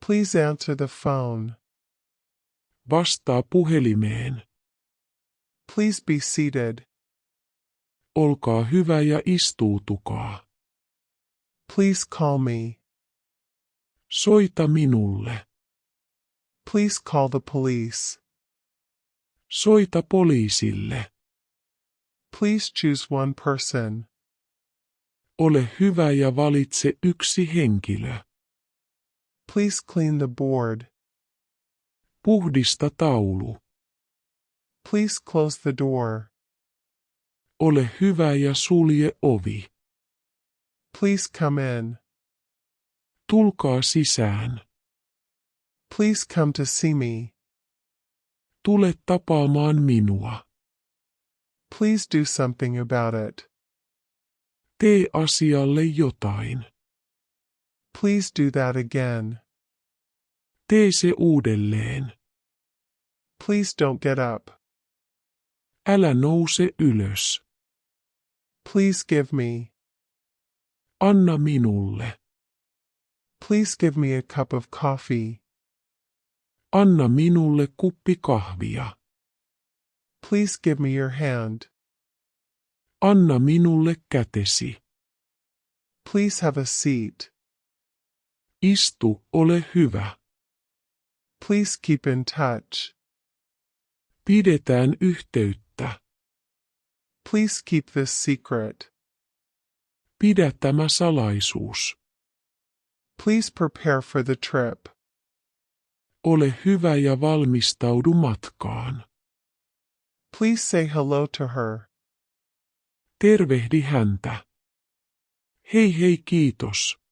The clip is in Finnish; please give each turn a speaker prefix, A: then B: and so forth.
A: Please answer the phone.
B: Vastaa puhelimeen.
A: Please be seated.
B: Olkaa hyvä ja istuutukaa.
A: Please call me.
B: Soita minulle.
A: Please call the police.
B: Soita poliisille.
A: Please choose one person.
B: Ole hyvä ja valitse yksi henkilö.
A: Please clean the board.
B: Puhdista taulu.
A: Please close the door.
B: Ole hyvä ja sulje ovi.
A: Please come in.
B: Tulkaa sisään.
A: Please come to see me.
B: Tule tapaamaan minua.
A: Please do something about it.
B: Tee asialle jotain.
A: Please do that again.
B: Tee se uudelleen.
A: Please don't get up.
B: Älä nouse ylös.
A: Please give me.
B: Anna minulle.
A: Please give me a cup of coffee.
B: Anna minulle kuppi kahvia.
A: Please give me your hand.
B: Anna minulle kätesi.
A: Please have a seat.
B: Istu, ole hyvä.
A: Please keep in touch.
B: Pidetään yhteyttä.
A: Please keep this secret.
B: Pidä tämä salaisuus.
A: Please prepare for the trip.
B: Ole hyvä ja valmistaudu matkaan.
A: Please say hello to her.
B: Tervehdi häntä. Hei hei kiitos.